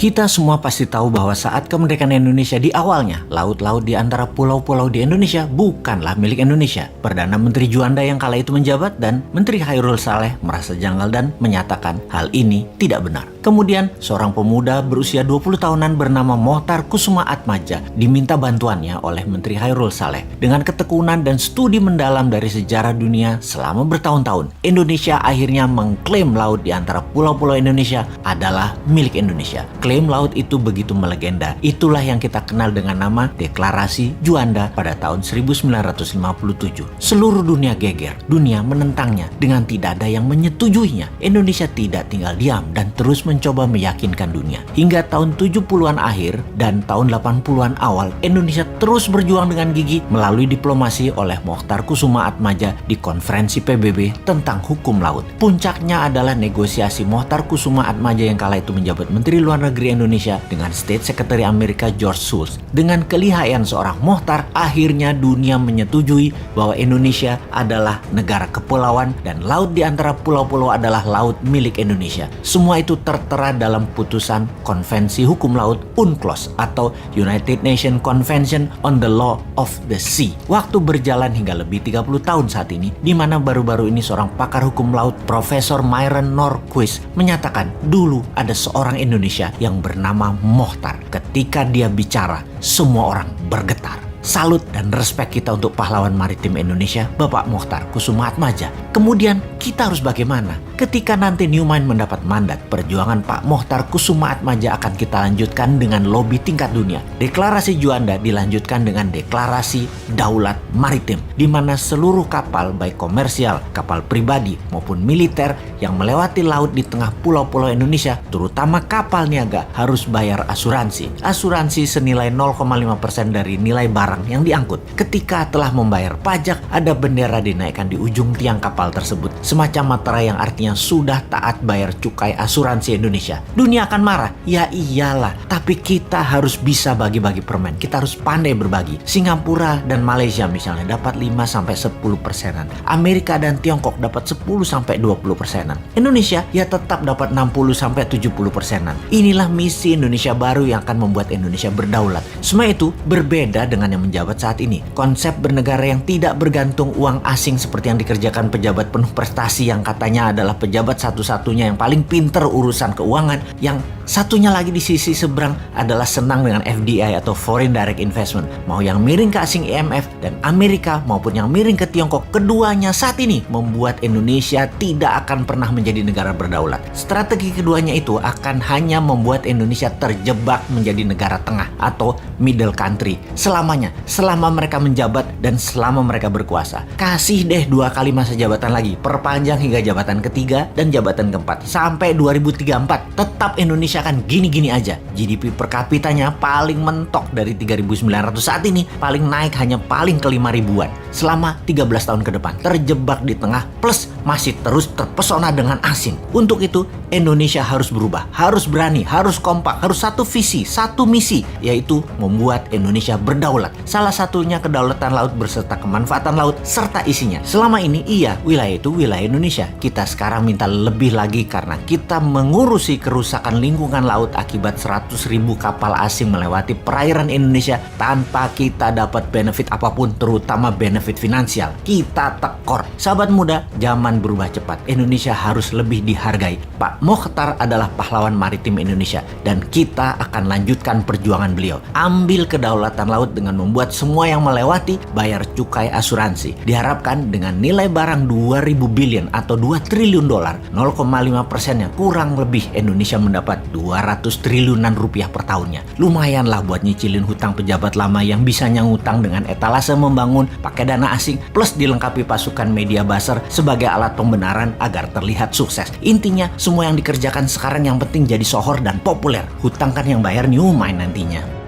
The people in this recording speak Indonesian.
Kita semua pasti tahu bahwa saat kemerdekaan Indonesia di awalnya, laut-laut di antara pulau-pulau di Indonesia bukanlah milik Indonesia. Perdana Menteri Juanda yang kala itu menjabat dan Menteri Chairul Saleh merasa janggal dan menyatakan hal ini tidak benar. Kemudian, seorang pemuda berusia 20 tahunan bernama Mohtar Kusumaatmadja diminta bantuannya oleh Menteri Chairul Saleh. Dengan ketekunan dan studi mendalam dari sejarah dunia selama bertahun-tahun, Indonesia akhirnya mengklaim laut di antara pulau-pulau Indonesia adalah milik Indonesia. Klaim laut itu begitu melegenda. Itulah yang kita kenal dengan nama Deklarasi Juanda pada tahun 1957. Seluruh dunia geger, dunia menentangnya dengan tidak ada yang menyetujuinya. Indonesia tidak tinggal diam dan terus mencoba meyakinkan dunia. Hingga tahun 70-an akhir dan tahun 80-an awal, Indonesia terus berjuang dengan gigih melalui diplomasi oleh Mohtar Kusumaatmadja di konferensi PBB tentang hukum laut. Puncaknya adalah negosiasi Mohtar Kusumaatmadja yang kala itu menjabat Menteri Luar Negeri Indonesia dengan State Secretary Amerika George Shultz. Dengan kelihayan seorang Mohtar, akhirnya dunia menyetujui bahwa Indonesia adalah negara kepulauan dan laut di antara pulau-pulau adalah laut milik Indonesia. Semua itu tertera dalam putusan Konvensi Hukum Laut UNCLOS atau United Nations Convention on the Law of the Sea. Waktu berjalan hingga lebih 30 tahun saat ini, di mana baru-baru ini seorang pakar hukum laut Profesor Myron Norquist menyatakan dulu ada seorang Indonesia yang bernama Mohtar. Ketika dia bicara, semua orang bergetar. Salut dan respek kita untuk pahlawan maritim Indonesia, Bapak Mohtar Kusumaatmadja. Kemudian kita harus bagaimana? Ketika nanti Newmind mendapat mandat, perjuangan Pak Mohtar Kusumaatmadja akan kita lanjutkan dengan lobi tingkat dunia. Deklarasi Juanda dilanjutkan dengan Deklarasi Daulat Maritim, di mana seluruh kapal baik komersial, kapal pribadi maupun militer yang melewati laut di tengah pulau-pulau Indonesia, terutama kapal niaga, harus bayar asuransi. Asuransi senilai 0,5% dari nilai barang yang diangkut. Ketika telah membayar pajak, ada bendera dinaikkan di ujung tiang kapal tersebut, semacam materai yang artinya sudah taat bayar cukai asuransi Indonesia. Dunia akan marah, ya iyalah, tapi kita harus bisa bagi-bagi permen. Kita harus pandai berbagi. Singapura dan Malaysia misalnya dapat 5-10%. Amerika dan Tiongkok dapat 10-20%. Indonesia ya tetap dapat 60-70%. Inilah misi Indonesia baru yang akan membuat Indonesia berdaulat. Semua itu berbeda dengan yang menjabat saat ini. Konsep bernegara yang tidak bergantung uang asing seperti yang dikerjakan pejabat penuh prestasi yang katanya adalah pejabat satu-satunya yang paling pinter urusan keuangan, yang satunya lagi di sisi seberang adalah senang dengan FDI atau Foreign Direct Investment. Mau yang miring ke asing IMF dan Amerika maupun yang miring ke Tiongkok, keduanya saat ini membuat Indonesia tidak akan pernah menjadi negara berdaulat. Strategi keduanya itu akan hanya membuat Indonesia terjebak menjadi negara tengah atau middle country selamanya, selama mereka menjabat dan selama mereka berkuasa. Kasih deh 2 kali masa jabatan lagi, perpanjang hingga jabatan ketiga dan jabatan keempat sampai 2034. Tetap Indonesia akan gini-gini aja. GDP per kapitanya paling mentok dari 3.900 saat ini, paling naik hanya paling ke 5.000-an selama 13 tahun ke depan. Terjebak di tengah plus masih terus terpesona dengan asing. Untuk itu Indonesia harus berubah, harus berani, harus kompak, harus satu visi, satu misi, yaitu membuat Indonesia berdaulat. Salah satunya kedaulatan laut berserta kemanfaatan laut serta isinya. Selama ini iya, wilayah itu wilayah Indonesia. Kita sekarang minta lebih lagi karena kita mengurusi kerusakan lingkungan laut akibat 100.000 kapal asing melewati perairan Indonesia tanpa kita dapat benefit apapun, terutama benefit finansial. Kita tekor. Sahabat muda, zaman berubah cepat. Indonesia harus lebih dihargai. Pak Mohtar adalah pahlawan maritim Indonesia dan kita akan lanjutkan perjuangan beliau. Ambil kedaulatan laut dengan membuat semua yang melewati bayar cukai asuransi. Diharapkan dengan nilai barang 2.000 billion atau 2 triliun dolar, 0,5%-nya kurang lebih Indonesia mendapat 200 triliunan rupiah per tahunnya. Lumayanlah buat nyicilin hutang pejabat lama yang bisanya ngutang dengan etalase membangun pakai dana asing plus dilengkapi pasukan media buzzer sebagai alat pembenaran agar terlihat sukses. Intinya semua yang dikerjakan sekarang yang penting jadi sohor dan populer. Hutang kan yang bayar Newmind nantinya.